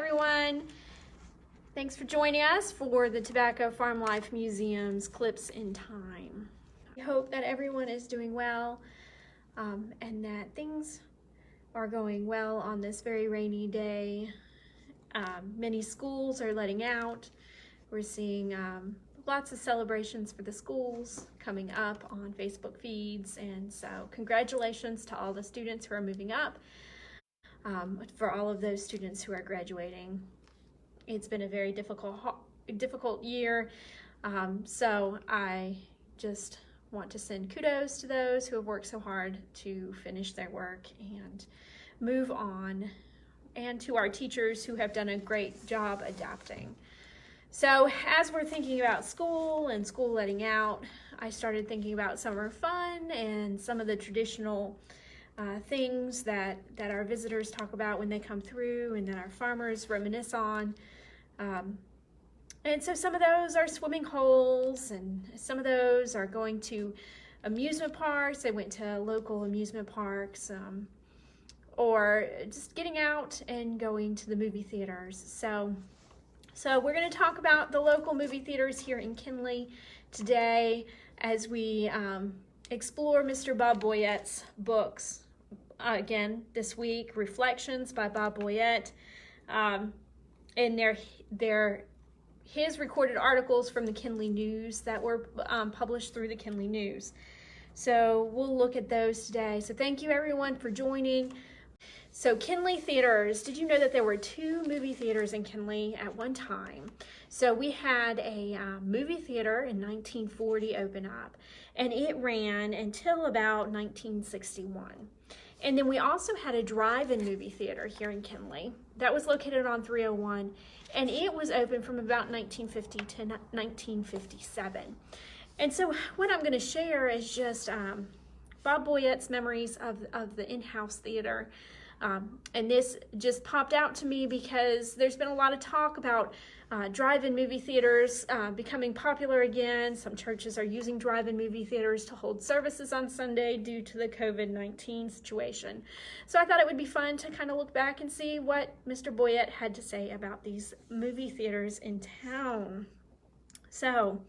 everyone. Thanks for joining us for the Tobacco Farm Life Museum's Clips in Time. I hope that everyone is doing well and that things are going well on this very rainy day. Many schools are letting out. We're seeing lots of celebrations for the schools coming up on Facebook feeds, and so congratulations to all the students who are moving up, for all of those students who are graduating. It's been a very difficult year, so I just want to send kudos to those who have worked so hard to finish their work and move on, and to our teachers who have done a great job adapting. So as we're thinking about school and school letting out, I started thinking about summer fun and some of the traditional things that our visitors talk about when they come through and that our farmers reminisce on. And so some of those are swimming holes, and some of those are going to amusement parks. They went to local amusement parks, or just getting out and going to the movie theaters. So we're going to talk about the local movie theaters here in Kinley today as we explore Mr. Bob Boyette's books. Again, this week, Reflections by Bob Boyette, and his recorded articles from the Kinley News that were published through the Kinley News. So we'll look at those today. So thank you everyone for joining. So Kinley Theaters, did you know that there were 2 movie theaters in Kinley at one time? So we had a movie theater in 1940 open up, and it ran until about 1961. And then we also had a drive-in movie theater here in Kinley that was located on 301, and it was open from about 1950 to 1957. And so what I'm going to share is just Bob Boyette's memories of the in-house theater. And this just popped out to me because there's been a lot of talk about drive-in movie theaters becoming popular again. Some churches are using drive-in movie theaters to hold services on Sunday due to the COVID-19 situation. So I thought it would be fun to kind of look back and see what Mr. Boyette had to say about these movie theaters in town. So,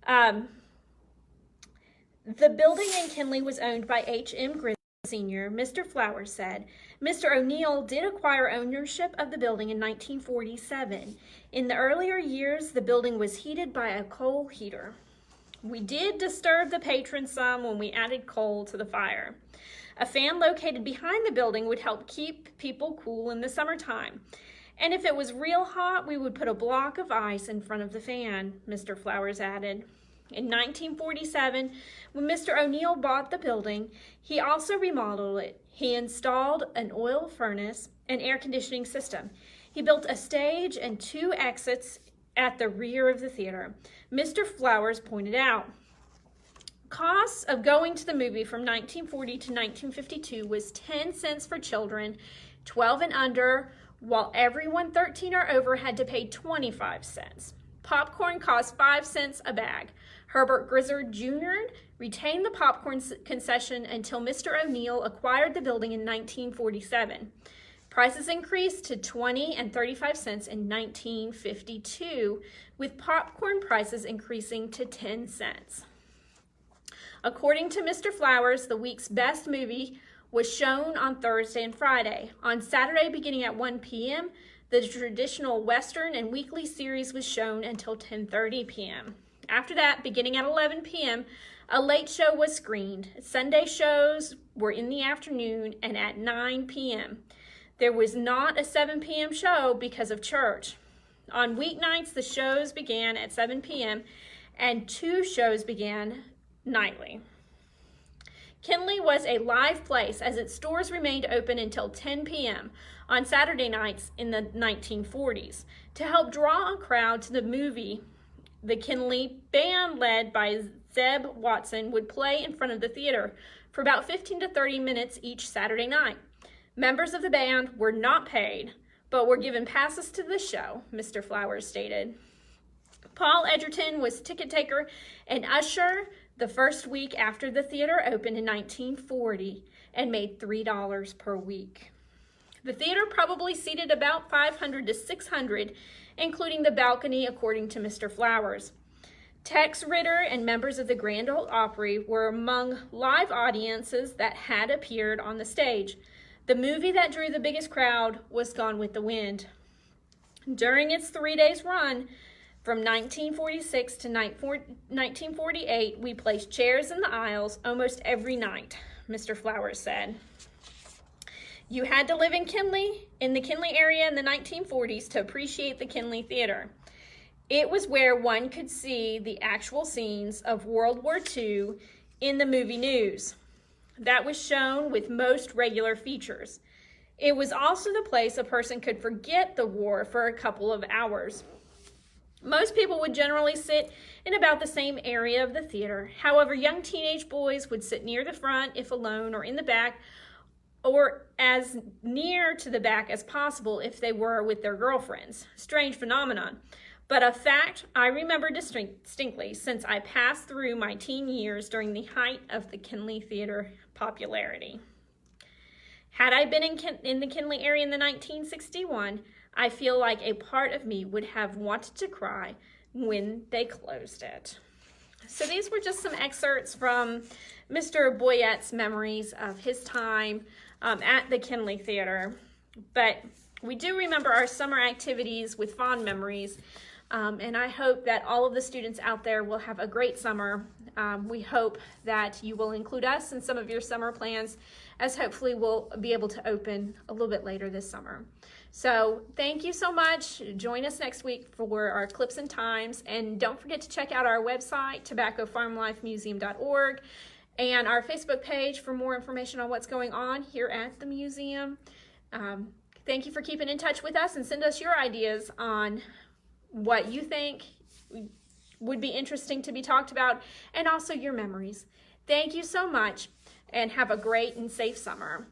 the building in Kinley was owned by H.M. Sr., Mr. Flowers said. Mr. O'Neill did acquire ownership of the building in 1947. In the earlier years, the building was heated by a coal heater. We did disturb the patrons some when we added coal to the fire. A fan located behind the building would help keep people cool in the summertime. And if it was real hot, we would put a block of ice in front of the fan, Mr. Flowers added. In 1947, when Mr. O'Neill bought the building, he also remodeled it. He installed an oil furnace and air conditioning system. He built a stage and 2 exits at the rear of the theater. Mr. Flowers pointed out, costs of going to the movie from 1940 to 1952 was 10 cents for children, 12 and under, while everyone 13 or over had to pay 25 cents. Popcorn cost 5 cents a bag. Herbert Grizzard Jr. retained the popcorn concession until Mr. O'Neill acquired the building in 1947. Prices increased to 20 and 35 cents in 1952, with popcorn prices increasing to 10 cents. According to Mr. Flowers, the week's best movie was shown on Thursday and Friday. On Saturday, beginning at 1 p.m., the traditional Western and weekly series was shown until 10:30 p.m. After that, beginning at 11 p.m., a late show was screened. Sunday shows were in the afternoon and at 9 p.m. There was not a 7 p.m. show because of church. On weeknights, the shows began at 7 p.m. and 2 shows began nightly. Kinley was a live place as its stores remained open until 10 p.m. on Saturday nights in the 1940s. To help draw a crowd to the movie, the Kinley band led by Zeb Watson would play in front of the theater for about 15 to 30 minutes each Saturday night. Members of the band were not paid, but were given passes to the show, Mr. Flowers stated. Paul Edgerton was ticket taker and usher the first week after the theater opened in 1940 and made $3 per week. The theater probably seated about 500 to 600, including the balcony, according to Mr. Flowers. Tex Ritter and members of the Grand Ole Opry were among live audiences that had appeared on the stage. The movie that drew the biggest crowd was Gone with the Wind. During its 3 days run, from 1946 to 1948, we placed chairs in the aisles almost every night, Mr. Flowers said. You had to live in the Kinley area in the 1940s to appreciate the Kinley Theater. It was where one could see the actual scenes of World War II in the movie news. That was shown with most regular features. It was also the place a person could forget the war for a couple of hours. Most people would generally sit in about the same area of the theater. However, young teenage boys would sit near the front if alone, or in the back, or as near to the back as possible if they were with their girlfriends. Strange phenomenon, but a fact I remember distinctly since I passed through my teen years during the height of the Kinley Theater popularity. Had I been in the Kinley area in the 1961, I feel like a part of me would have wanted to cry when they closed it. So these were just some excerpts from Mr. Boyette's memories of his time at the Kinley Theater. But we do remember our summer activities with fond memories. And I hope that all of the students out there will have a great summer. We hope that you will include us in some of your summer plans, as hopefully we'll be able to open a little bit later this summer. So thank you so much. Join us next week for our Clips and Times. And don't forget to check out our website, tobaccofarmlifemuseum.org, and our Facebook page for more information on what's going on here at the museum. Thank you for keeping in touch with us, and send us your ideas on what you think would be interesting to be talked about, and also your memories. Thank you so much, and have a great and safe summer.